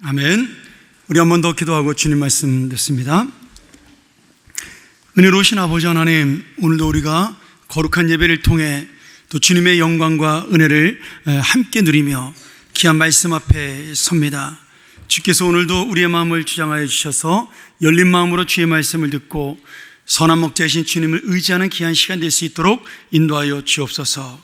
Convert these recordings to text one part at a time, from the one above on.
아멘. 우리 한 번 더 기도하고 주님 말씀 듣습니다. 은혜로우신 아버지 하나님, 오늘도 우리가 거룩한 예배를 통해 또 주님의 영광과 은혜를 함께 누리며 귀한 말씀 앞에 섭니다. 주께서 오늘도 우리의 마음을 주장하여 주셔서 열린 마음으로 주의 말씀을 듣고 선한 목자이신 주님을 의지하는 귀한 시간 될 수 있도록 인도하여 주옵소서.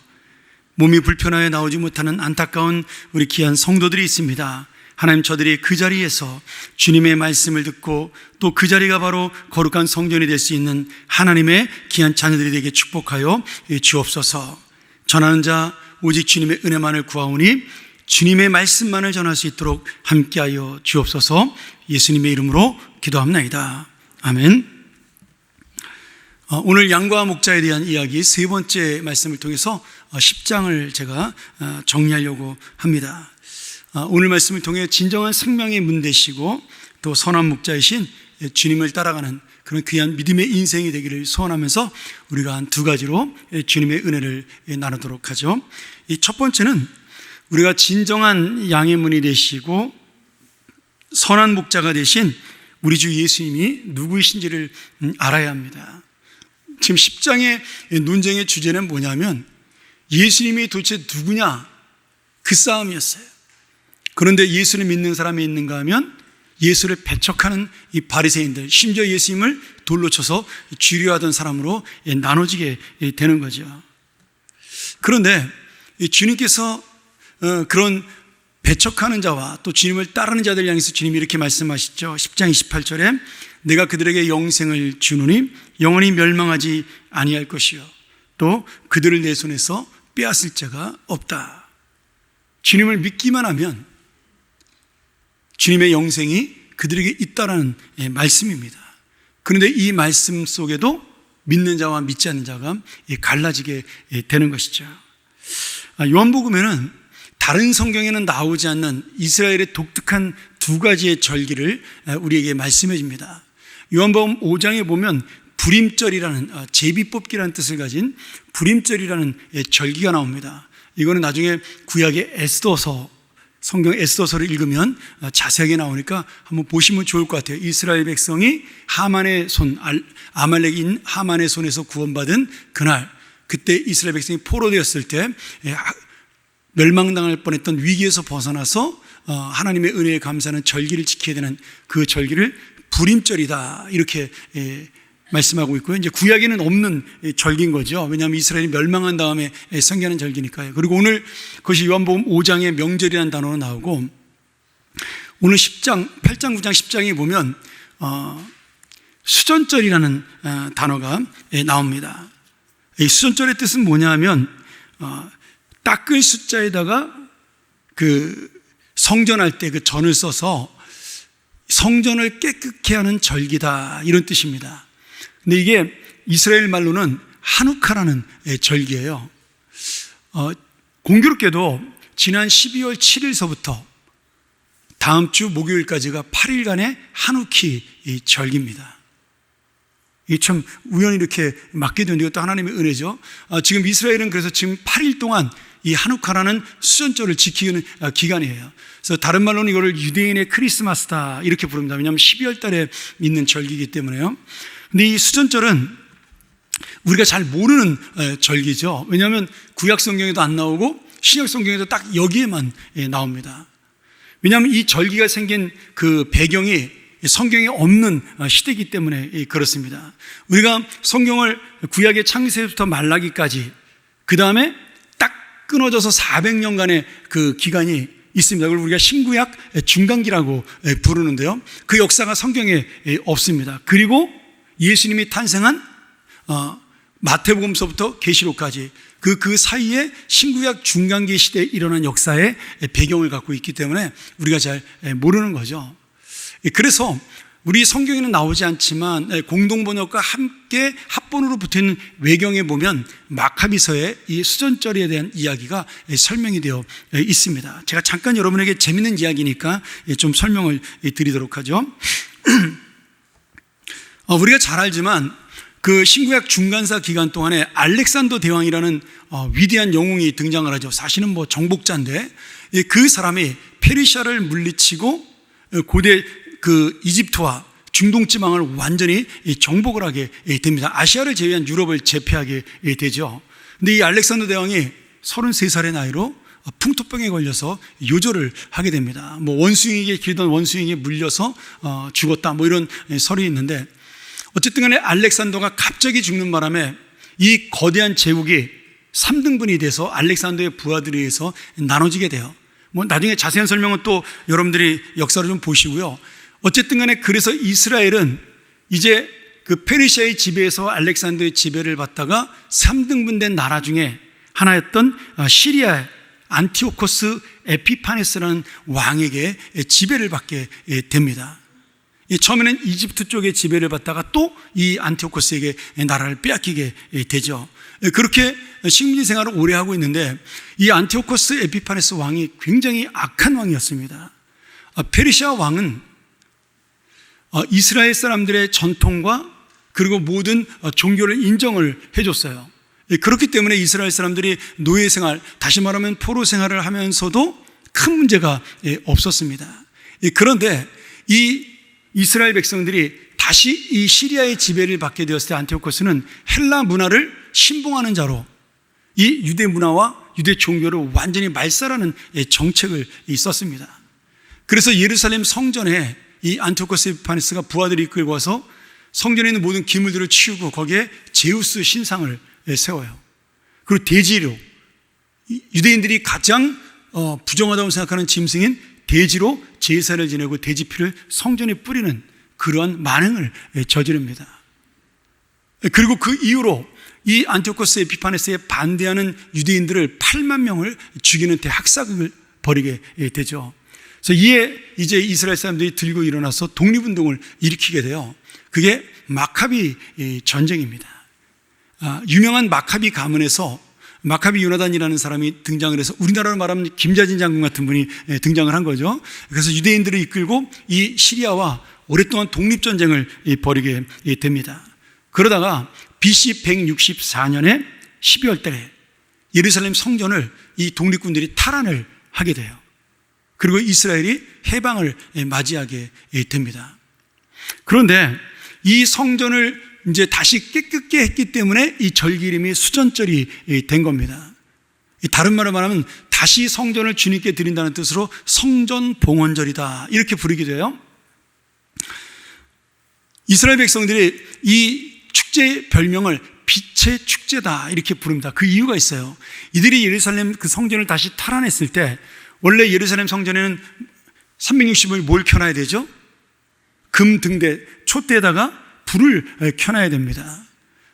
몸이 불편하여 나오지 못하는 안타까운 우리 귀한 성도들이 있습니다. 하나님, 저들이 그 자리에서 주님의 말씀을 듣고 또 그 자리가 바로 거룩한 성전이 될 수 있는 하나님의 귀한 자녀들이 되게 축복하여 주옵소서. 전하는 자 오직 주님의 은혜만을 구하오니 주님의 말씀만을 전할 수 있도록 함께하여 주옵소서. 예수님의 이름으로 기도합나이다. 아멘. 오늘 양과 목자에 대한 이야기 세 번째 말씀을 통해서 10장을 제가 정리하려고 합니다. 오늘 말씀을 통해 진정한 생명의 문 되시고 또 선한 목자이신 주님을 따라가는 그런 귀한 믿음의 인생이 되기를 소원하면서 우리가 한 두 가지로 주님의 은혜를 나누도록 하죠. 이 첫 번째는 우리가 진정한 양의 문이 되시고 선한 목자가 되신 우리 주 예수님이 누구이신지를 알아야 합니다. 지금 10장의 논쟁의 주제는 뭐냐면 예수님이 도대체 누구냐, 그 싸움이었어요. 그런데 예수를 믿는 사람이 있는가 하면 예수를 배척하는 이 바리새인들, 심지어 예수님을 돌로 쳐서 주류하던 사람으로 나눠지게 되는 거죠. 그런데 주님께서 그런 배척하는 자와 또 주님을 따르는 자들 향해서 주님이 이렇게 말씀하시죠. 10장 28절에 내가 그들에게 영생을 주노니 영원히 멸망하지 아니할 것이요 또 그들을 내 손에서 빼앗을 자가 없다. 주님을 믿기만 하면 주님의 영생이 그들에게 있다라는 말씀입니다. 그런데 이 말씀 속에도 믿는 자와 믿지 않는 자가 갈라지게 되는 것이죠. 요한복음에는 다른 성경에는 나오지 않는 이스라엘의 독특한 두 가지의 절기를 우리에게 말씀해 줍니다. 요한복음 5장에 보면 불임절이라는, 제비 뽑기라는 뜻을 가진 불임절이라는 절기가 나옵니다. 이거는 나중에 구약의 에스더서, 성경 에스더서를 읽으면 자세하게 나오니까 한번 보시면 좋을 것 같아요. 이스라엘 백성이 하만의 손, 아말렉인 하만의 손에서 구원받은 그날, 그때 이스라엘 백성이 포로되었을 때 멸망당할 뻔했던 위기에서 벗어나서 하나님의 은혜에 감사하는 절기를 지켜야 되는 그 절기를 불임절이다, 이렇게 말씀하고 있고요. 이제 구약에는 없는 절기인 거죠. 왜냐하면 이스라엘이 멸망한 다음에 생겨난 절기니까요. 그리고 오늘 그것이 요한복음 5장의 명절이라는 단어로 나오고, 오늘 10장, 8장, 9장, 10장에 보면 수전절이라는 단어가 나옵니다. 이 수전절의 뜻은 뭐냐 하면 닦을 숫자에다가 그 성전할 때 그 전을 써서 성전을 깨끗게 하는 절기다, 이런 뜻입니다. 근데 이게 이스라엘 말로는 하누카라는 절기예요. 공교롭게도 지난 12월 7일서부터 다음 주 목요일까지가 8일간의 하누키 절기입니다. 이게 참 우연히 이렇게 맞게 된 이것도 하나님의 은혜죠. 지금 이스라엘은 그래서 지금 8일 동안 이 하누카라는 수전절을 지키는 기간이에요. 그래서 다른 말로는 이거를 유대인의 크리스마스다, 이렇게 부릅니다. 왜냐하면 12월 달에 있는 절기이기 때문에요. 근데 이 수전절은 우리가 잘 모르는 절기죠. 왜냐하면 구약 성경에도 안 나오고 신약 성경에도 딱 여기에만 나옵니다. 왜냐하면 이 절기가 생긴 그 배경이 성경에 없는 시대이기 때문에 그렇습니다. 우리가 성경을 구약의 창세기부터 말라기까지, 그 다음에 딱 끊어져서 400년간의 그 기간이 있습니다. 그걸 우리가 신구약 중간기라고 부르는데요. 그 역사가 성경에 없습니다. 그리고 예수님이 탄생한 마태복음서부터 계시록까지 그 사이에 신구약 중간기 시대에 일어난 역사의 배경을 갖고 있기 때문에 우리가 잘 모르는 거죠. 그래서 우리 성경에는 나오지 않지만 공동번역과 함께 합본으로 붙어있는 외경에 보면 마카비서의 이 수전절에 대한 이야기가 설명이 되어 있습니다. 제가 잠깐 여러분에게 재밌는 이야기니까 좀 설명을 드리도록 하죠. 우리가 잘 알지만 그 신구약 중간사 기간 동안에 알렉산더 대왕이라는 위대한 영웅이 등장을 하죠. 사실은 정복자인데 그 사람이 페르시아를 물리치고 고대 그 이집트와 중동 지방을 완전히 정복을 하게 됩니다. 아시아를 제외한 유럽을 제패하게 되죠. 근데 이 알렉산더 대왕이 33살의 나이로 풍토병에 걸려서 요절을 하게 됩니다. 뭐 원숭이에게 기르던 원숭이에게 물려서 죽었다, 뭐 이런 설이 있는데, 어쨌든 간에 알렉산더가 갑자기 죽는 바람에 이 거대한 제국이 3등분이 돼서 알렉산더의 부하들에 의해서 나눠지게 돼요. 뭐 나중에 자세한 설명은 또 여러분들이 역사를 좀 보시고요. 어쨌든 간에 그래서 이스라엘은 이제 그 페르시아의 지배에서 알렉산더의 지배를 받다가 3등분된 나라 중에 하나였던 시리아의 안티오코스 에피파네스라는 왕에게 지배를 받게 됩니다. 처음에는 이집트 쪽에 지배를 받다가 또 이 안티오코스에게 나라를 빼앗기게 되죠. 그렇게 식민지 생활을 오래 하고 있는데, 이 안티오코스 에피파네스 왕이 굉장히 악한 왕이었습니다. 페르시아 왕은 이스라엘 사람들의 전통과 그리고 모든 종교를 인정을 해줬어요. 그렇기 때문에 이스라엘 사람들이 노예 생활, 다시 말하면 포로 생활을 하면서도 큰 문제가 없었습니다. 그런데 이 이스라엘 백성들이 다시 이 시리아의 지배를 받게 되었을 때 안티오코스는 헬라 문화를 신봉하는 자로 이 유대 문화와 유대 종교를 완전히 말살하는 정책을 썼습니다. 그래서 예루살렘 성전에 이 안티오코스 에피파네스가 부하들이 이끌고 와서 성전에 있는 모든 기물들을 치우고 거기에 제우스 신상을 세워요. 그리고 돼지로, 유대인들이 가장 부정하다고 생각하는 짐승인 돼지로 제사를 지내고 돼지 피를 성전에 뿌리는 그러한 만행을 저지릅니다. 그리고 그 이후로 이 안티오코스 에피파네스에 반대하는 유대인들을 8만 명을 죽이는 대학살을 벌이게 되죠. 그래서 이에 이제 이스라엘 사람들이 들고 일어나서 독립운동을 일으키게 돼요. 그게 마카비 전쟁입니다. 유명한 마카비 가문에서 마카비 요나단이라는 사람이 등장을 해서 우리나라로 말하면 김자진 장군 같은 분이 등장을 한 거죠. 그래서 유대인들을 이끌고 이 시리아와 오랫동안 독립전쟁을 벌이게 됩니다. 그러다가 BC 164년에 12월 달에 예루살렘 성전을 이 독립군들이 탈환을 하게 돼요. 그리고 이스라엘이 해방을 맞이하게 됩니다. 그런데 이 성전을 이제 다시 깨끗게 했기 때문에 이 절기 이름이 수전절이 된 겁니다. 다른 말로 말하면 다시 성전을 주님께 드린다는 뜻으로 성전봉헌절이다, 이렇게 부르기도 해요. 이스라엘 백성들이 이 축제의 별명을 빛의 축제다 이렇게 부릅니다. 그 이유가 있어요. 이들이 예루살렘 그 성전을 다시 탈환했을 때 원래 예루살렘 성전에는 360을 뭘 켜놔야 되죠? 금 등대, 촛대에다가 불을 켜놔야 됩니다.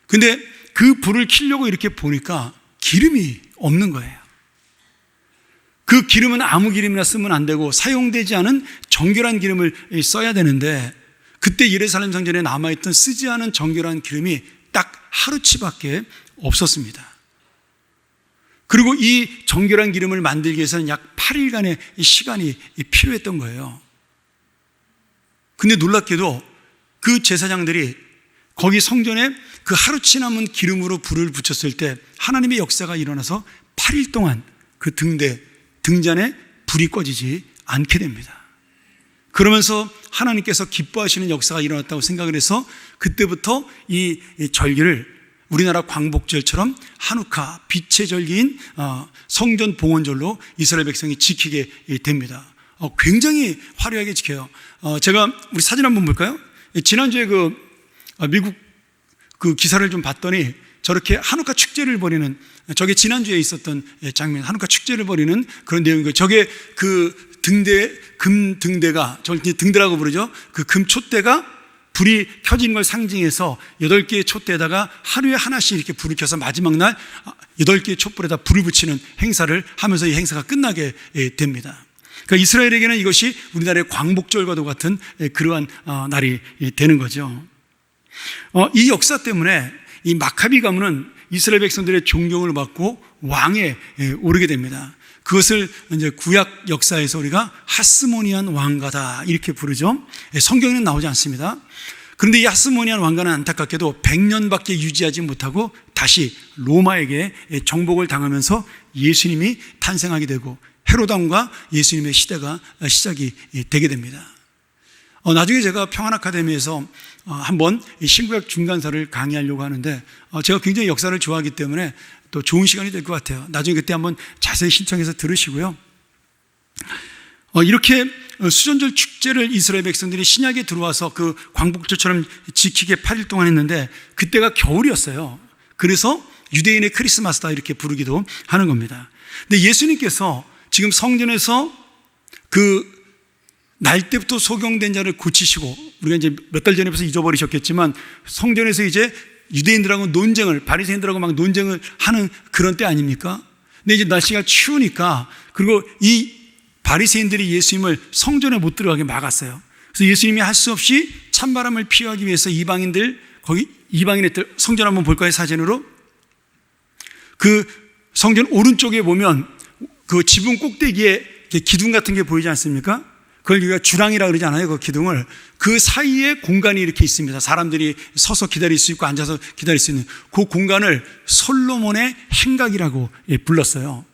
근데 그 불을 켜려고 이렇게 보니까 기름이 없는 거예요. 그 기름은 아무 기름이나 쓰면 안 되고 사용되지 않은 정결한 기름을 써야 되는데, 그때 예루살렘 성전에 남아있던 쓰지 않은 정결한 기름이 딱 하루치밖에 없었습니다. 그리고 이 정결한 기름을 만들기 위해서는 약 8일간의 시간이 필요했던 거예요. 근데 놀랍게도 그 제사장들이 거기 성전에 그 하루치 남은 기름으로 불을 붙였을 때 하나님의 역사가 일어나서 8일 동안 그 등잔에 불이 꺼지지 않게 됩니다. 그러면서 하나님께서 기뻐하시는 역사가 일어났다고 생각을 해서 그때부터 이 절기를 우리나라 광복절처럼 하누카, 빛의 절기인 성전 봉헌절로 이스라엘 백성이 지키게 됩니다. 굉장히 화려하게 지켜요. 제가 우리 사진 한번 볼까요? 지난주에 그 미국 그 기사를 좀 봤더니 저렇게 하누카 축제를 벌이는, 저게 지난주에 있었던 장면, 하누카 축제를 벌이는 그런 내용이고, 저게 그 등대, 금 등대가, 저걸 등대라고 부르죠. 그 금 촛대가 불이 켜진 걸 상징해서 8개의 촛대에다가 하루에 하나씩 이렇게 불을 켜서 마지막 날 8개의 촛불에다 불을 붙이는 행사를 하면서 이 행사가 끝나게 됩니다. 그러니까 이스라엘에게는 이것이 우리나라의 광복절과도 같은 그러한 날이 되는 거죠. 이 역사 때문에 이 마카비 가문은 이스라엘 백성들의 존경을 받고 왕에 오르게 됩니다. 그것을 이제 구약 역사에서 우리가 하스모니안 왕가다 이렇게 부르죠. 성경에는 나오지 않습니다. 그런데 이 하스모니안 왕가는 안타깝게도 100년밖에 유지하지 못하고 다시 로마에게 정복을 당하면서 예수님이 탄생하게 되고 헤로당과 예수님의 시대가 시작이 되게 됩니다. 나중에 제가 평안아카데미에서 한번 이 신구약 중간사를 강의하려고 하는데 제가 굉장히 역사를 좋아하기 때문에 또 좋은 시간이 될 것 같아요. 나중에 그때 한번 자세히 신청해서 들으시고요. 이렇게 수전절 축제를 이스라엘 백성들이 신약에 들어와서 그 광복절처럼 지키게 8일 동안 했는데 그때가 겨울이었어요. 그래서 유대인의 크리스마스다 이렇게 부르기도 하는 겁니다. 근데 예수님께서 지금 성전에서 그 날 때부터 소경된 자를 고치시고, 우리가 이제 몇 달 전에 벌써 잊어버리셨겠지만 성전에서 이제 유대인들하고 논쟁을, 바리새인들하고 막 논쟁을 하는 그런 때 아닙니까? 근데 이제 날씨가 추우니까, 그리고 이 바리새인들이 예수님을 성전에 못 들어가게 막았어요. 그래서 예수님이 할 수 없이 찬바람을 피하기 위해서 이방인의 들, 성전 한번 볼까요? 사진으로. 그 성전 오른쪽에 보면 그 지붕 꼭대기에 기둥 같은 게 보이지 않습니까? 그걸 우리가 주랑이라 그러지 않아요? 그 기둥을. 그 사이에 공간이 이렇게 있습니다. 사람들이 서서 기다릴 수 있고 앉아서 기다릴 수 있는 그 공간을 솔로몬의 행각이라고 불렀어요.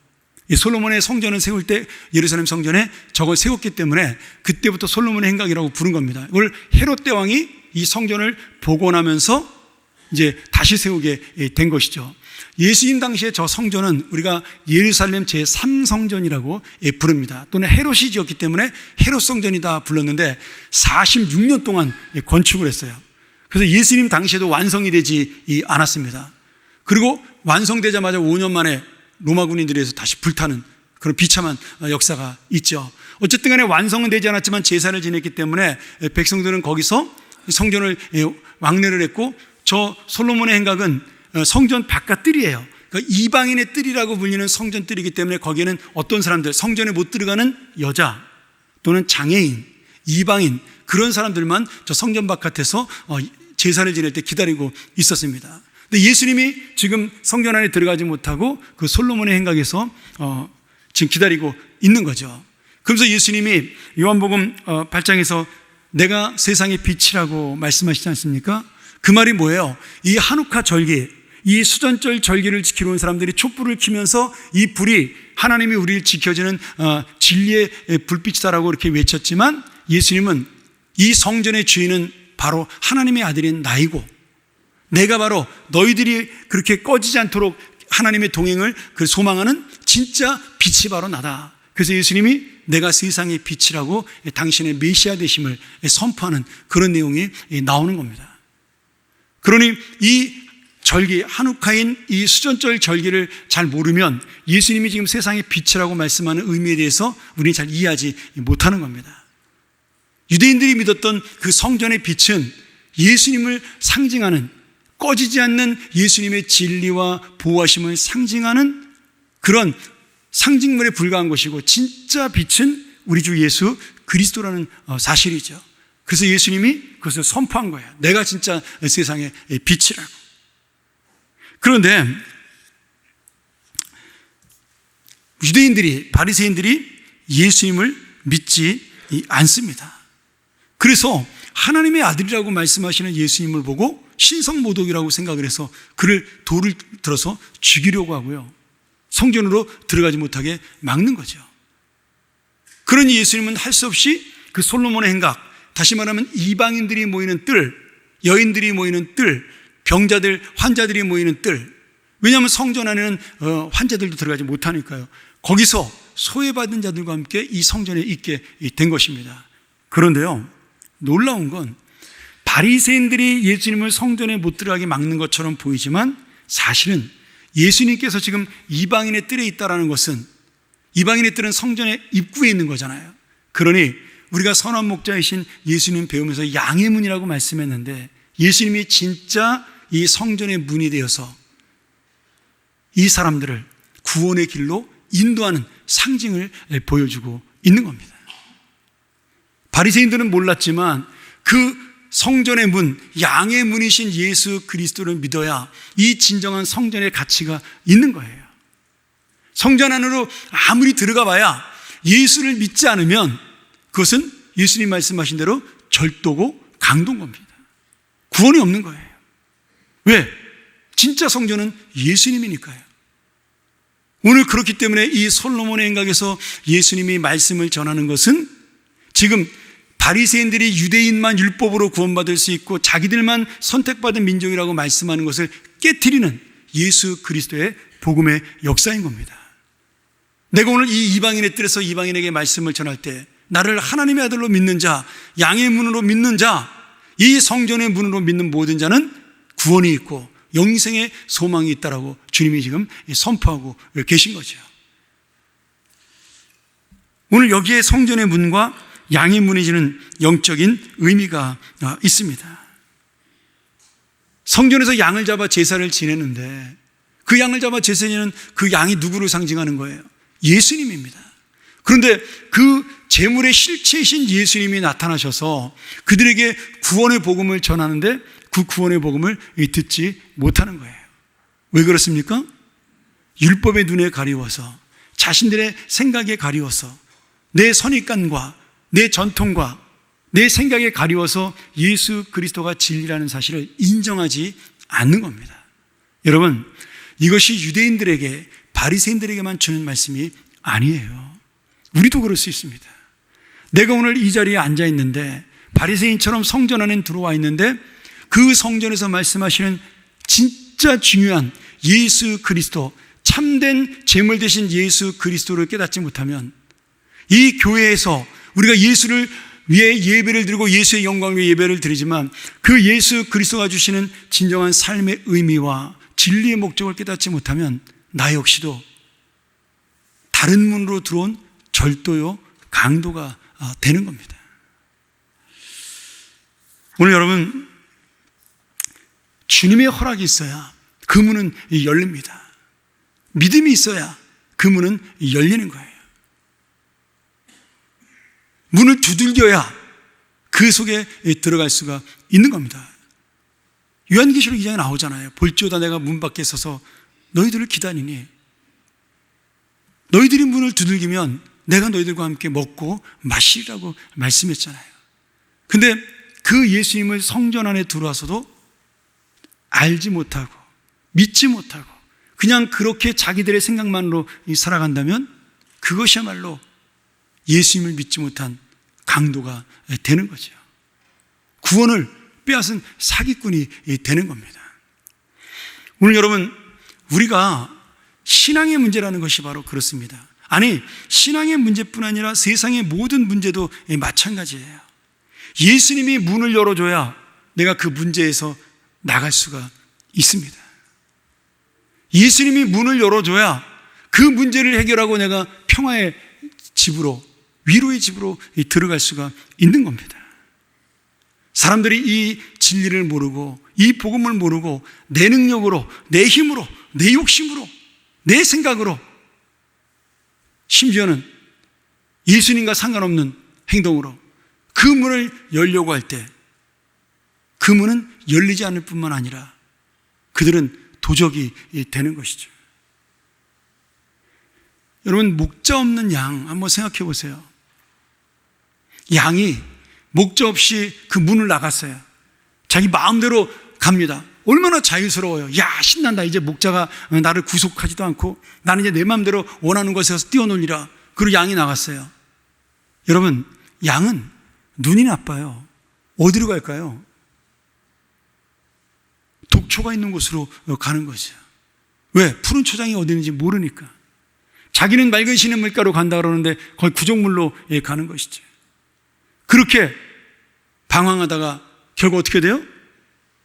이 솔로몬의 성전을 세울 때 예루살렘 성전에 저걸 세웠기 때문에 그때부터 솔로몬의 행각이라고 부른 겁니다. 이걸 헤롯 대왕이 이 성전을 복원하면서 이제 다시 세우게 된 것이죠. 예수님 당시에 저 성전은 우리가 예루살렘 제3성전이라고 부릅니다. 또는 헤롯이 지었기 때문에 헤롯 성전이다 불렀는데 46년 동안 건축을 했어요. 그래서 예수님 당시에도 완성이 되지 않았습니다. 그리고 완성되자마자 5년 만에 로마 군인들에 의해서 다시 불타는 그런 비참한 역사가 있죠. 어쨌든 간에 완성은 되지 않았지만 제사를 지냈기 때문에 백성들은 거기서 성전을 왕래를 했고, 저 솔로몬의 행각은 성전 바깥 뜰이에요. 그러니까 이방인의 뜰이라고 불리는 성전 뜰이기 때문에 거기에는 어떤 사람들, 성전에 못 들어가는 여자 또는 장애인, 이방인, 그런 사람들만 저 성전 바깥에서 제사를 지낼 때 기다리고 있었습니다. 근데 예수님이 지금 성전 안에 들어가지 못하고 그 솔로몬의 행각에서 지금 기다리고 있는 거죠. 그러면서 예수님이 요한복음 8장에서 내가 세상의 빛이라고 말씀하시지 않습니까? 그 말이 뭐예요? 이 하누카 절기, 이 수전절 절기를 지키러 온 사람들이 촛불을 켜면서 이 불이 하나님이 우리를 지켜주는 진리의 불빛이다라고 이렇게 외쳤지만, 예수님은 이 성전의 주인은 바로 하나님의 아들인 나이고, 내가 바로 너희들이 그렇게 꺼지지 않도록 하나님의 동행을 소망하는 진짜 빛이 바로 나다. 그래서 예수님이 내가 세상의 빛이라고 당신의 메시아 되심을 선포하는 그런 내용이 나오는 겁니다. 그러니 이 절기, 하누카인 이 수전절 절기를 잘 모르면 예수님이 지금 세상의 빛이라고 말씀하는 의미에 대해서 우리는 잘 이해하지 못하는 겁니다. 유대인들이 믿었던 그 성전의 빛은 예수님을 상징하는, 꺼지지 않는 예수님의 진리와 보호하심을 상징하는 그런 상징물에 불과한 것이고, 진짜 빛은 우리 주 예수 그리스도라는 사실이죠. 그래서 예수님이 그것을 선포한 거예요. 내가 진짜 세상의 빛이라고. 그런데 유대인들이, 바리새인들이 예수님을 믿지 않습니다. 그래서 하나님의 아들이라고 말씀하시는 예수님을 보고 신성모독이라고 생각을 해서 그를 돌을 들어서 죽이려고 하고요, 성전으로 들어가지 못하게 막는 거죠. 그러니 예수님은 할 수 없이 그 솔로몬의 행각, 다시 말하면 이방인들이 모이는 뜰, 여인들이 모이는 뜰, 병자들, 환자들이 모이는 뜰, 왜냐하면 성전 안에는 환자들도 들어가지 못하니까요. 거기서 소외받은 자들과 함께 이 성전에 있게 된 것입니다. 그런데요, 놀라운 건 바리새인들이 예수님을 성전에 못 들어가게 막는 것처럼 보이지만 사실은 예수님께서 지금 이방인의 뜰에 있다는 것은, 이방인의 뜰은 성전의 입구에 있는 거잖아요. 그러니 우리가 선한 목자이신 예수님 배우면서 양의 문이라고 말씀했는데, 예수님이 진짜 이 성전의 문이 되어서 이 사람들을 구원의 길로 인도하는 상징을 보여주고 있는 겁니다. 바리새인들은 몰랐지만 그 성전의 문, 양의 문이신 예수 그리스도를 믿어야 이 진정한 성전의 가치가 있는 거예요. 성전 안으로 아무리 들어가 봐야 예수를 믿지 않으면 그것은 예수님 말씀하신 대로 절도고 강도인 겁니다. 구원이 없는 거예요. 왜? 진짜 성전은 예수님이니까요. 오늘 그렇기 때문에 이 솔로몬의 행각에서 예수님이 말씀을 전하는 것은 지금 바리새인들이 유대인만 율법으로 구원받을 수 있고 자기들만 선택받은 민족이라고 말씀하는 것을 깨트리는 예수 그리스도의 복음의 역사인 겁니다. 내가 오늘 이 이방인의 뜰에서 이방인에게 말씀을 전할 때 나를 하나님의 아들로 믿는 자, 양의 문으로 믿는 자, 이 성전의 문으로 믿는 모든 자는 구원이 있고 영생의 소망이 있다라고 주님이 지금 선포하고 계신 거죠. 오늘 여기에 성전의 문과 양의 문이 지는 영적인 의미가 있습니다. 성전에서 양을 잡아 제사를 지내는데 그 양을 잡아 제사 지내는 그 양이 누구를 상징하는 거예요? 예수님입니다. 그런데 그 제물의 실체이신 예수님이 나타나셔서 그들에게 구원의 복음을 전하는데 그 구원의 복음을 듣지 못하는 거예요. 왜 그렇습니까? 율법의 눈에 가리워서, 자신들의 생각에 가리워서, 내 선입관과 내 전통과 내 생각에 가리워서 예수 그리스도가 진리라는 사실을 인정하지 않는 겁니다. 여러분, 이것이 유대인들에게, 바리새인들에게만 주는 말씀이 아니에요. 우리도 그럴 수 있습니다. 내가 오늘 이 자리에 앉아 있는데 바리새인처럼 성전 안에 들어와 있는데 그 성전에서 말씀하시는 진짜 중요한 예수 그리스도, 참된 제물 되신 예수 그리스도를 깨닫지 못하면 이 교회에서 우리가 예수를 위해 예배를 드리고 예수의 영광을 위해 예배를 드리지만 그 예수 그리스도가 주시는 진정한 삶의 의미와 진리의 목적을 깨닫지 못하면 나 역시도 다른 문으로 들어온 절도요, 강도가 되는 겁니다. 오늘 여러분, 주님의 허락이 있어야 그 문은 열립니다. 믿음이 있어야 그 문은 열리는 거예요. 문을 두들겨야 그 속에 들어갈 수가 있는 겁니다. 요한계시록 2장에 나오잖아요. 볼지어다 내가 문 밖에 서서 너희들을 기다리니 너희들이 문을 두들기면 내가 너희들과 함께 먹고 마시라고 말씀했잖아요. 근데 그 예수님을 성전 안에 들어와서도 알지 못하고 믿지 못하고 그냥 그렇게 자기들의 생각만으로 살아간다면 그것이야말로 예수님을 믿지 못한 강도가 되는 거죠. 구원을 빼앗은 사기꾼이 되는 겁니다. 오늘 여러분, 우리가 신앙의 문제라는 것이 바로 그렇습니다. 아니, 신앙의 문제뿐 아니라 세상의 모든 문제도 마찬가지예요. 예수님이 문을 열어줘야 내가 그 문제에서 나갈 수가 있습니다. 예수님이 문을 열어줘야 그 문제를 해결하고 내가 평화의 집으로, 위로의 집으로 들어갈 수가 있는 겁니다. 사람들이 이 진리를 모르고 이 복음을 모르고 내 능력으로, 내 힘으로, 내 욕심으로, 내 생각으로, 심지어는 예수님과 상관없는 행동으로 그 문을 열려고 할 때 그 문은 열리지 않을 뿐만 아니라 그들은 도적이 되는 것이죠. 여러분, 목자 없는 양 한번 생각해 보세요. 양이 목자 없이 그 문을 나갔어요. 자기 마음대로 갑니다. 얼마나 자유스러워요. 야, 신난다. 이제 목자가 나를 구속하지도 않고 나는 이제 내 마음대로 원하는 곳에서 뛰어놀리라. 그리고 양이 나갔어요. 여러분, 양은 눈이 나빠요. 어디로 갈까요? 독초가 있는 곳으로 가는 거죠. 왜? 푸른 초장이 어디 있는지 모르니까. 자기는 맑은 시냇물가로 간다 그러는데 거의 구정물로 가는 것이죠. 그렇게 방황하다가 결국 어떻게 돼요?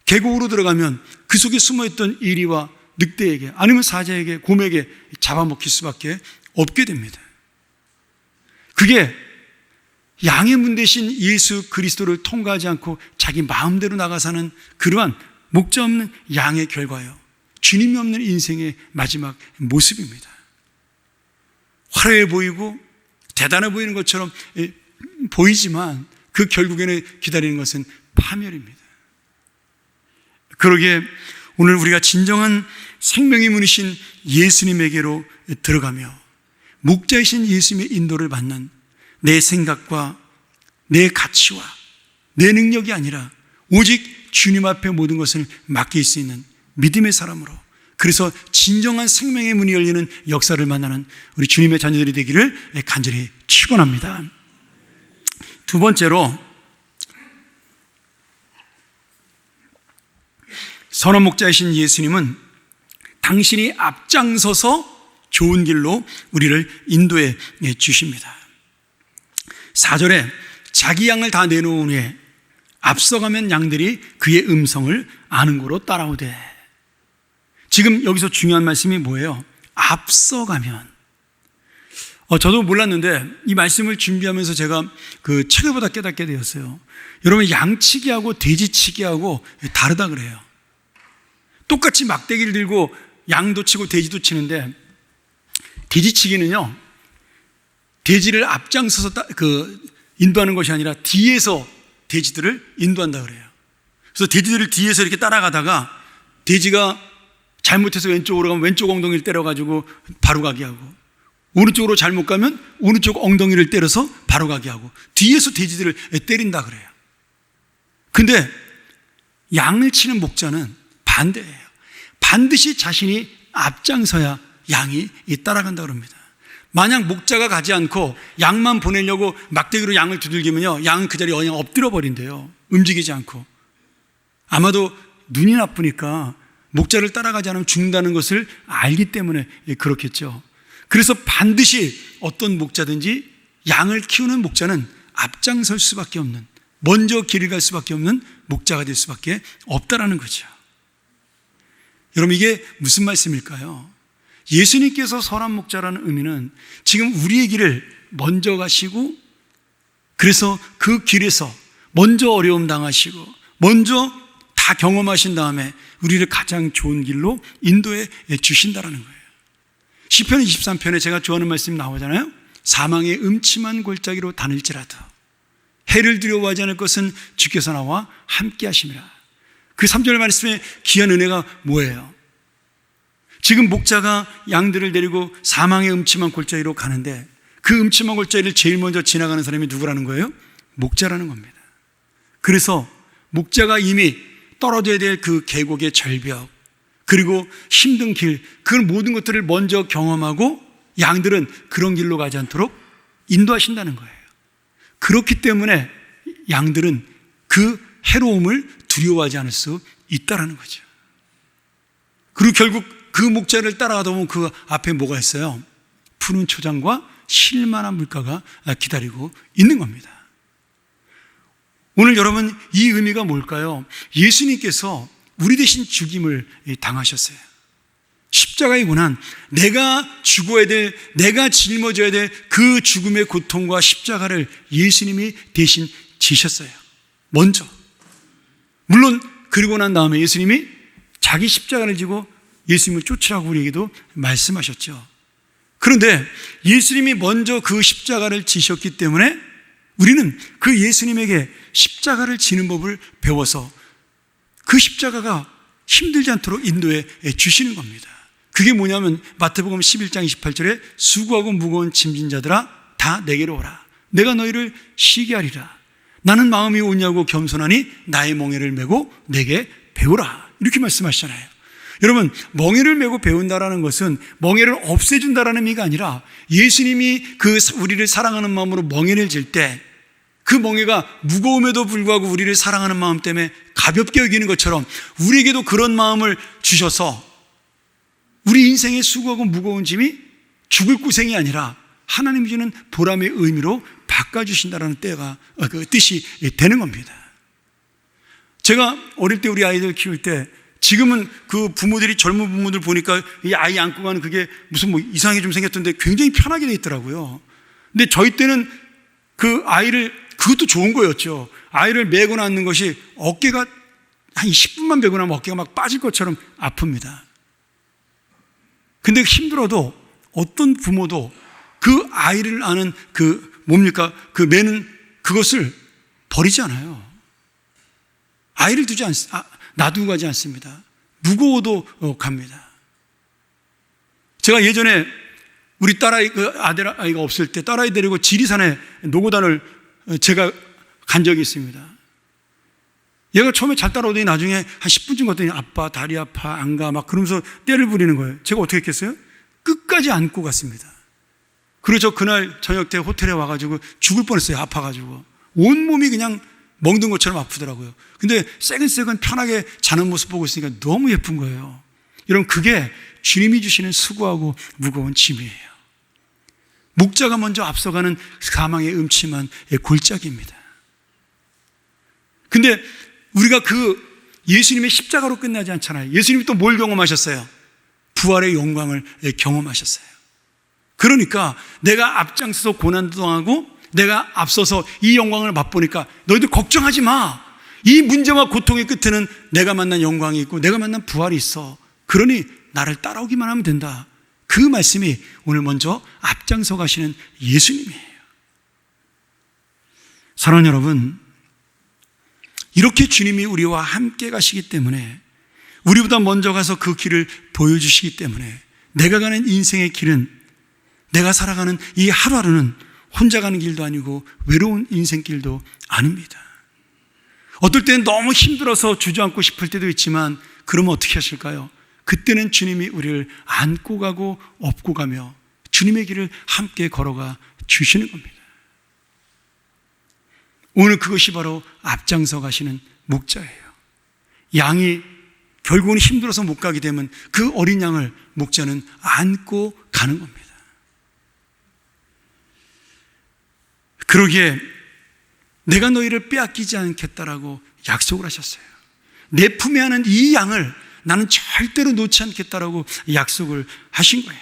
계곡으로 들어가면 그 속에 숨어있던 이리와 늑대에게 아니면 사자에게, 곰에게 잡아먹힐 수밖에 없게 됩니다. 그게 양의 문 대신 예수 그리스도를 통과하지 않고 자기 마음대로 나가 사는 그러한 목자 없는 양의 결과요, 주님이 없는 인생의 마지막 모습입니다. 화려해 보이고 대단해 보이는 것처럼 보이지만 그 결국에는 기다리는 것은 파멸입니다. 그러기에 오늘 우리가 진정한 생명의 문이신 예수님에게로 들어가며 목자이신 예수님의 인도를 받는 내 생각과 내 가치와 내 능력이 아니라 오직 주님 앞에 모든 것을 맡길 수 있는 믿음의 사람으로, 그래서 진정한 생명의 문이 열리는 역사를 만나는 우리 주님의 자녀들이 되기를 간절히 축원합니다. 두 번째로 선한 목자이신 예수님은 당신이 앞장서서 좋은 길로 우리를 인도해 주십니다. 4절에 자기 양을 다 내놓은 후에 앞서가면 양들이 그의 음성을 아는 고로 따라오되. 지금 여기서 중요한 말씀이 뭐예요? 앞서가면. 저도 몰랐는데 이 말씀을 준비하면서 제가 그 책을보다 깨닫게 되었어요. 여러분, 양치기하고 돼지치기하고 다르다 그래요. 똑같이 막대기를 들고 양도 치고 돼지도 치는데, 돼지치기는요, 돼지를 앞장서서 인도하는 것이 아니라 뒤에서 돼지들을 인도한다 그래요. 그래서 돼지들을 뒤에서 이렇게 따라가다가 돼지가 잘못해서 왼쪽으로 가면 왼쪽 엉덩이를 때려가지고 바로 가게 하고, 오른쪽으로 잘못 가면 오른쪽 엉덩이를 때려서 바로 가게 하고, 뒤에서 돼지들을 때린다 그래요. 근데 양을 치는 목자는 반대예요. 반드시 자신이 앞장서야 양이 따라간다 그럽니다. 만약 목자가 가지 않고 양만 보내려고 막대기로 양을 두들기면요, 양은 그 자리에 그냥 엎드려 버린대요. 움직이지 않고. 아마도 눈이 나쁘니까 목자를 따라가지 않으면 죽는다는 것을 알기 때문에 그렇겠죠. 그래서 반드시 어떤 목자든지 양을 키우는 목자는 앞장설 수밖에 없는, 먼저 길을 갈 수밖에 없는 목자가 될 수밖에 없다라는 거죠. 여러분, 이게 무슨 말씀일까요? 예수님께서 선한 목자라는 의미는 지금 우리의 길을 먼저 가시고, 그래서 그 길에서 먼저 어려움 당하시고 먼저 다 경험하신 다음에 우리를 가장 좋은 길로 인도해 주신다는 거예요. 시편 23편에 제가 좋아하는 말씀이 나오잖아요. 사망의 음침한 골짜기로 다닐지라도 해를 두려워하지 않을 것은 주께서 나와 함께 하심이라. 그 3절 말씀의 귀한 은혜가 뭐예요? 지금 목자가 양들을 데리고 사망의 음침한 골짜기로 가는데, 그 음침한 골짜기를 제일 먼저 지나가는 사람이 누구라는 거예요? 목자라는 겁니다. 그래서 목자가 이미 떨어져야 될 그 계곡의 절벽, 그리고 힘든 길, 그 모든 것들을 먼저 경험하고 양들은 그런 길로 가지 않도록 인도하신다는 거예요. 그렇기 때문에 양들은 그 해로움을 두려워하지 않을 수 있다는 거죠. 그리고 결국 그 목자를 따라가다 보면 그 앞에 뭐가 있어요? 푸른 초장과 쉴만한 물가가 기다리고 있는 겁니다. 오늘 여러분, 이 의미가 뭘까요? 예수님께서 우리 대신 죽임을 당하셨어요. 십자가의 고난, 내가 죽어야 될, 내가 짊어져야 될 그 죽음의 고통과 십자가를 예수님이 대신 지셨어요. 먼저. 물론 그리고 난 다음에 예수님이 자기 십자가를 지고 예수님을 쫓으라고 우리에게도 말씀하셨죠. 그런데 예수님이 먼저 그 십자가를 지셨기 때문에 우리는 그 예수님에게 십자가를 지는 법을 배워서 그 십자가가 힘들지 않도록 인도해 주시는 겁니다. 그게 뭐냐면 마태복음 11장 28절에 수고하고 무거운 짐진 자들아 다 내게로 오라. 내가 너희를 쉬게 하리라. 나는 마음이 온유하고 겸손하니 나의 멍에를 메고 내게 배우라. 이렇게 말씀하시잖아요. 여러분, 멍에를 메고 배운다라는 것은 멍에를 없애준다라는 의미가 아니라, 예수님이 우리를 사랑하는 마음으로 멍에를 질 때 그 멍에가 무거움에도 불구하고 우리를 사랑하는 마음 때문에 가볍게 여기는 것처럼 우리에게도 그런 마음을 주셔서 우리 인생의 수고하고 무거운 짐이 죽을 고생이 아니라 하나님이 주는 보람의 의미로 바꿔주신다는 그 뜻이 되는 겁니다. 제가 어릴 때 우리 아이들 키울 때, 지금은 그 부모들이, 젊은 부모들 보니까 이 아이 안고 가는 그게 무슨 뭐 이상하게 좀 생겼던데 굉장히 편하게 돼 있더라고요. 근데 저희 때는 그 아이를, 그것도 좋은 거였죠. 아이를 메고 낳는 것이 어깨가 한 10분만 메고 나면 어깨가 막 빠질 것처럼 아픕니다. 근데 힘들어도 어떤 부모도 그 아이를 아는 그 매는 그것을 버리지 않아요. 아이를 놔두고 가지 않습니다. 무거워도 갑니다. 제가 예전에 우리 딸아이, 아들 아이가 없을 때 딸아이 데리고 지리산에 노고단을 제가 간 적이 있습니다. 얘가 처음에 잘 따라오더니 나중에 한 10분쯤 갔더니 아빠 다리 아파 안 가 막 그러면서 떼를 부리는 거예요. 제가 어떻게 했겠어요? 끝까지 안고 갔습니다. 그리고 저 그날 저녁 때 호텔에 와가지고 죽을 뻔했어요. 아파가지고 온몸이 그냥 멍든 것처럼 아프더라고요. 근데 새근새근 편하게 자는 모습 보고 있으니까 너무 예쁜 거예요. 여러분, 그게 주님이 주시는 수고하고 무거운 짐이에요. 목자가 먼저 앞서가는 사망의 음침한 골짜기입니다. 근데 우리가 그 예수님의 십자가로 끝나지 않잖아요. 예수님이 또 뭘 경험하셨어요? 부활의 영광을 경험하셨어요. 그러니까 내가 앞장서서 고난도 당하고 내가 앞서서 이 영광을 맛보니까 너희들 걱정하지 마. 이 문제와 고통의 끝에는 내가 만난 영광이 있고 내가 만난 부활이 있어. 그러니 나를 따라오기만 하면 된다. 그 말씀이 오늘 먼저 앞장서 가시는 예수님이에요. 사랑하는 여러분, 이렇게 주님이 우리와 함께 가시기 때문에, 우리보다 먼저 가서 그 길을 보여주시기 때문에 내가 가는 인생의 길은, 내가 살아가는 이 하루하루는 혼자 가는 길도 아니고 외로운 인생길도 아닙니다. 어떨 때는 너무 힘들어서 주저앉고 싶을 때도 있지만, 그러면 어떻게 하실까요? 그때는 주님이 우리를 안고 가고 업고 가며 주님의 길을 함께 걸어가 주시는 겁니다. 오늘 그것이 바로 앞장서 가시는 목자예요. 양이 결국은 힘들어서 못 가게 되면 그 어린 양을 목자는 안고 가는 겁니다. 그러기에 내가 너희를 빼앗기지 않겠다라고 약속을 하셨어요. 내 품에 안은 이 양을 나는 절대로 놓지 않겠다라고 약속을 하신 거예요.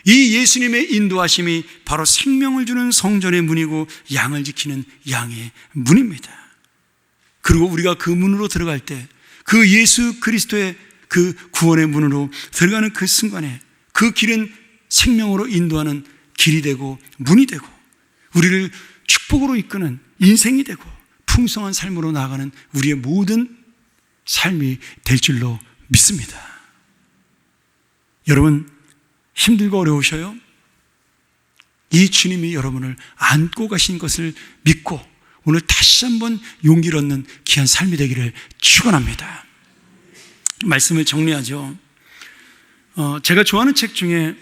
이 예수님의 인도하심이 바로 생명을 주는 성전의 문이고 양을 지키는 양의 문입니다. 그리고 우리가 그 문으로 들어갈 때, 그 예수 그리스도의 그 구원의 문으로 들어가는 그 순간에 그 길은 생명으로 인도하는 길이 되고 문이 되고 우리를 축복으로 이끄는 인생이 되고 풍성한 삶으로 나아가는 우리의 모든 삶이 될 줄로 믿습니다. 여러분, 힘들고 어려우셔요? 이 주님이 여러분을 안고 가신 것을 믿고 오늘 다시 한번 용기를 얻는 귀한 삶이 되기를 축원합니다. 말씀을 정리하죠. 제가 좋아하는 책 중에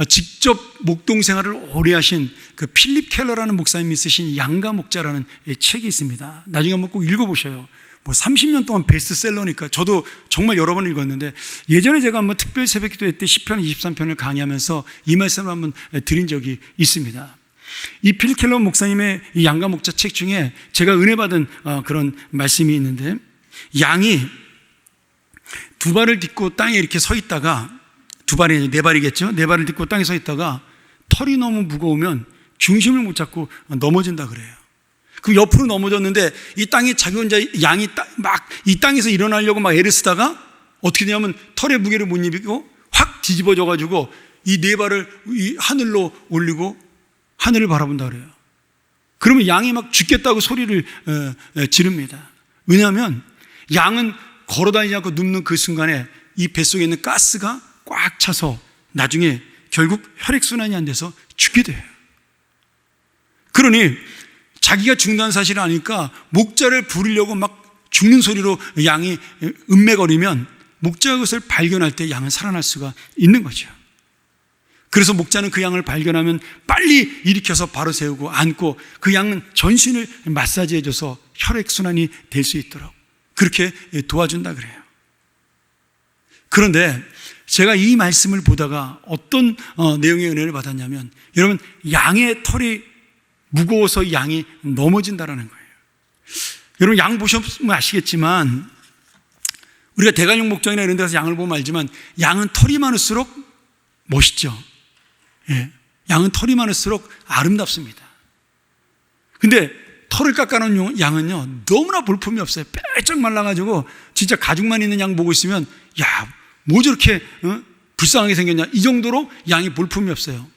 직접 목동 생활을 오래 하신 그 필립 켈러라는 목사님이 쓰신 양가 목자라는 책이 있습니다. 나중에 한번 꼭 읽어보셔요. 30년 동안 베스트셀러니까 저도 정말 여러 번 읽었는데, 예전에 제가 한번 특별 새벽기도회 때 10편, 23편을 강의하면서 이 말씀을 한번 드린 적이 있습니다. 이 필립 켈러 목사님의 이 양가 목자 책 중에 제가 은혜 받은 그런 말씀이 있는데, 양이 두 발을 딛고 땅에 이렇게 서 있다가, 두 발이 네 발이겠죠? 네 발을 딛고 땅에 서 있다가 털이 너무 무거우면 중심을 못 잡고 넘어진다 그래요. 그럼 옆으로 넘어졌는데 이 땅에 자기 혼자 양이 막 이 땅에서 일어나려고 막 애를 쓰다가 어떻게 되냐면 털의 무게를 못 이기고 확 뒤집어져 가지고 이 네 발을 이 하늘로 올리고 하늘을 바라본다 그래요. 그러면 양이 막 죽겠다고 소리를 지릅니다. 왜냐하면 양은 걸어다니지 않고 눕는 그 순간에 이 뱃속에 있는 가스가 꽉 차서 나중에 결국 혈액순환이 안 돼서 죽게 돼요. 그러니 자기가 죽는다는 사실을 아니까 목자를 부르려고 막 죽는 소리로 양이 음매거리면 목자가 그것을 발견할 때 양은 살아날 수가 있는 거죠. 그래서 목자는 그 양을 발견하면 빨리 일으켜서 바로 세우고 안고 그 양은 전신을 마사지해줘서 혈액순환이 될 수 있도록 그렇게 도와준다 그래요. 그런데 제가 이 말씀을 보다가 어떤 내용의 은혜를 받았냐면, 여러분, 양의 털이 무거워서 양이 넘어진다라는 거예요. 여러분, 양 보시면 아시겠지만 우리가 대관용 목장이나 이런 데서 양을 보면 알지만 양은 털이 많을수록 멋있죠. 예, 양은 털이 많을수록 아름답습니다. 근데 털을 깎아놓은 양은요 너무나 볼품이 없어요. 빼쩍 말라가지고 진짜 가죽만 있는 양 보고 있으면 야, 뭐 저렇게 불쌍하게 생겼냐, 이 정도로 양이 볼품이 없어요.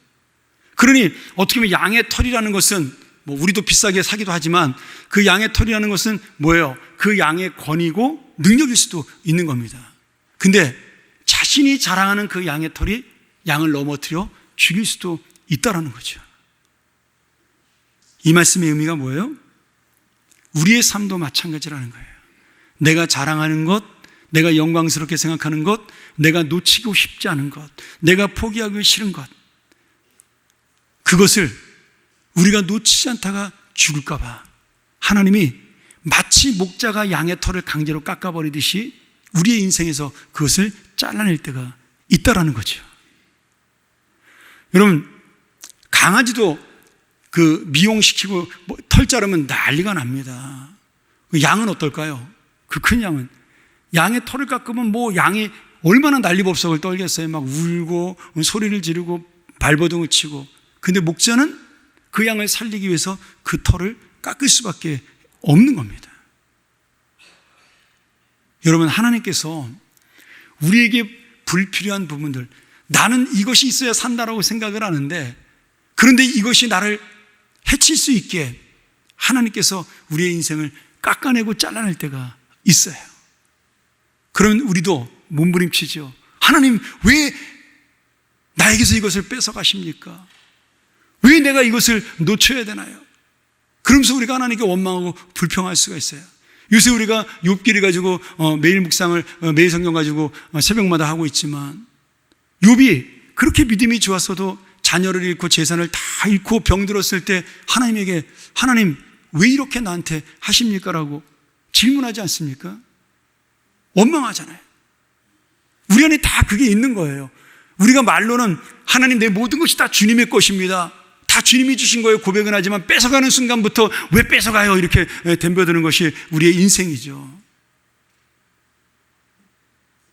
그러니 어떻게 보면 양의 털이라는 것은 뭐 우리도 비싸게 사기도 하지만 그 양의 털이라는 것은 뭐예요? 그 양의 권위고 능력일 수도 있는 겁니다. 근데 자신이 자랑하는 그 양의 털이 양을 넘어뜨려 죽일 수도 있다라는 거죠. 이 말씀의 의미가 뭐예요? 우리의 삶도 마찬가지라는 거예요. 내가 자랑하는 것, 내가 영광스럽게 생각하는 것, 내가 놓치고 싶지 않은 것, 내가 포기하기 싫은 것, 그것을 우리가 놓치지 않다가 죽을까 봐 하나님이 마치 목자가 양의 털을 강제로 깎아버리듯이 우리의 인생에서 그것을 잘라낼 때가 있다라는 거죠. 여러분, 강아지도 그 미용시키고 털 자르면 난리가 납니다. 양은 어떨까요? 그 큰 양은 양의 털을 깎으면 양이 얼마나 난리법석을 떨겠어요. 막 울고 소리를 지르고 발버둥을 치고. 근데 목자는 그 양을 살리기 위해서 그 털을 깎을 수밖에 없는 겁니다. 여러분, 하나님께서 우리에게 불필요한 부분들, 나는 이것이 있어야 산다라고 생각을 하는데, 그런데 이것이 나를 해칠 수 있게 하나님께서 우리의 인생을 깎아내고 잘라낼 때가 있어요. 그러면 우리도 몸부림치죠. 하나님, 왜 나에게서 이것을 뺏어가십니까? 왜 내가 이것을 놓쳐야 되나요? 그러면서 우리가 하나님께 원망하고 불평할 수가 있어요. 요새 우리가 욥기를 가지고 매일 묵상을 매일 성경 가지고 새벽마다 하고 있지만, 욥이 그렇게 믿음이 좋았어도 자녀를 잃고 재산을 다 잃고 병들었을 때 하나님에게, 하나님 왜 이렇게 나한테 하십니까? 라고 질문하지 않습니까? 원망하잖아요. 우리 안에 다 그게 있는 거예요. 우리가 말로는 하나님, 내 모든 것이 다 주님의 것입니다, 다 주님이 주신 거예요 고백은 하지만, 뺏어가는 순간부터 왜 뺏어가요? 이렇게 덤벼드는 것이 우리의 인생이죠.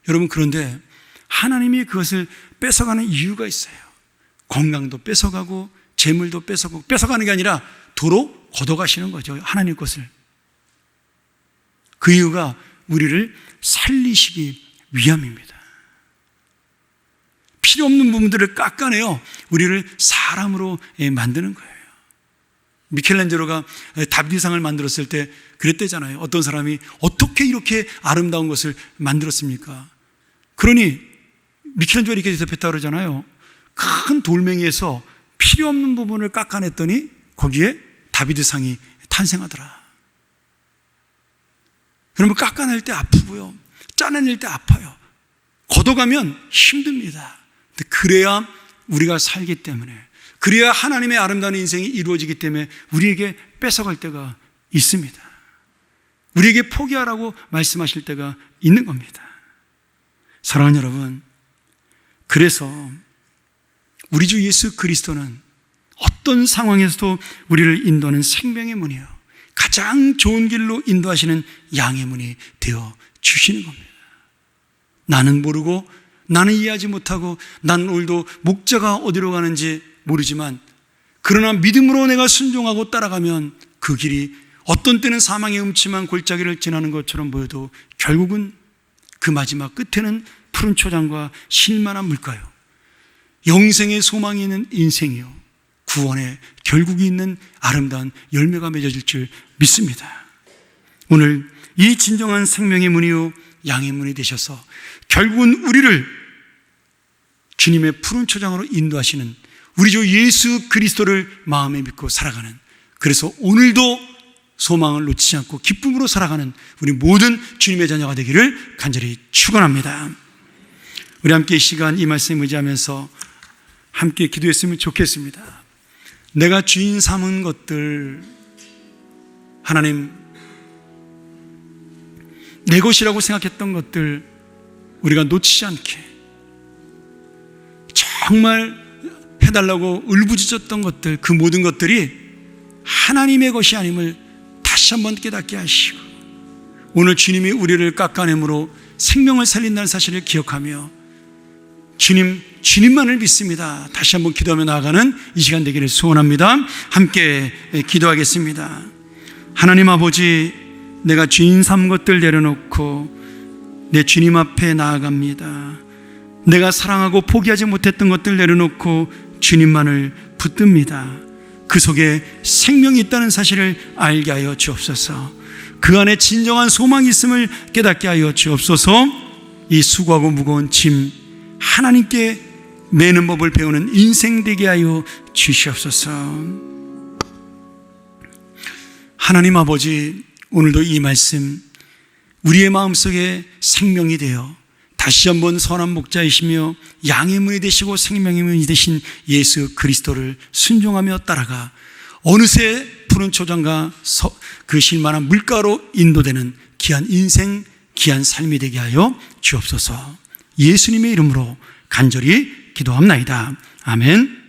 여러분, 그런데 하나님이 그것을 뺏어가는 이유가 있어요. 건강도 뺏어가고 재물도 뺏어가고, 뺏어가는 게 아니라 도로 걷어가시는 거죠, 하나님 것을. 그 이유가 우리를 살리시기 위함입니다. 필요 없는 부분들을 깎아내어 우리를 사람으로 만드는 거예요. 미켈란젤로가 다비드상을 만들었을 때 그랬대잖아요. 어떤 사람이 어떻게 이렇게 아름다운 것을 만들었습니까? 그러니 미켈란젤로가 이렇게 대답했다고 그러잖아요. 큰 돌멩이에서 필요 없는 부분을 깎아냈더니 거기에 다비드상이 탄생하더라. 여러분, 깎아낼 때 아프고요, 짜내낼 때 아파요. 걷어가면 힘듭니다. 근데 그래야 우리가 살기 때문에, 그래야 하나님의 아름다운 인생이 이루어지기 때문에 우리에게 뺏어갈 때가 있습니다. 우리에게 포기하라고 말씀하실 때가 있는 겁니다. 사랑하는 여러분, 그래서 우리 주 예수 그리스도는 어떤 상황에서도 우리를 인도하는 생명의 문이요, 가장 좋은 길로 인도하시는 양의 문이 되어 주시는 겁니다. 나는 모르고, 나는 이해하지 못하고, 나는 오늘도 목자가 어디로 가는지 모르지만, 그러나 믿음으로 내가 순종하고 따라가면 그 길이 어떤 때는 사망의 음침한 골짜기를 지나는 것처럼 보여도 결국은 그 마지막 끝에는 푸른 초장과 실만한 물가요, 영생의 소망이 있는 인생이요, 구원의 결국이 있는 아름다운 열매가 맺어질 줄 믿습니다. 오늘 이 진정한 생명의 문이요, 양의 문이 되셔서 결국은 우리를 주님의 푸른 초장으로 인도하시는 우리 주 예수 그리스도를 마음에 믿고 살아가는, 그래서 오늘도 소망을 놓치지 않고 기쁨으로 살아가는 우리 모든 주님의 자녀가 되기를 간절히 축원합니다. 우리 함께 이 시간 이 말씀을 의지하면서 함께 기도했으면 좋겠습니다. 내가 주인 삼은 것들, 하나님, 내 것이라고 생각했던 것들 우리가 놓치지 않게, 정말 해달라고 울부짖었던 것들, 그 모든 것들이 하나님의 것이 아님을 다시 한번 깨닫게 하시고, 오늘 주님이 우리를 깎아내므로 생명을 살린다는 사실을 기억하며 주님만을 믿습니다, 다시 한번 기도하며 나아가는 이 시간 되기를 소원합니다. 함께 기도하겠습니다. 하나님 아버지, 내가 주인 삼은 것들 내려놓고 내 주님 앞에 나아갑니다. 내가 사랑하고 포기하지 못했던 것들 내려놓고 주님만을 붙듭니다. 그 속에 생명이 있다는 사실을 알게 하여 주옵소서. 그 안에 진정한 소망이 있음을 깨닫게 하여 주옵소서. 이 수고하고 무거운 짐 하나님께 매는 법을 배우는 인생 되게 하여 주시옵소서. 하나님 아버지, 오늘도 이 말씀 우리의 마음속에 생명이 되어 다시 한번 선한 목자이시며 양의 문이 되시고 생명의 문이 되신 예수 그리스도를 순종하며 따라가 어느새 푸른 푸른 초장과 그 실만한 물가로 인도되는 귀한 인생, 귀한 삶이 되게 하여 주옵소서. 예수님의 이름으로 간절히 기도합나이다. 아멘.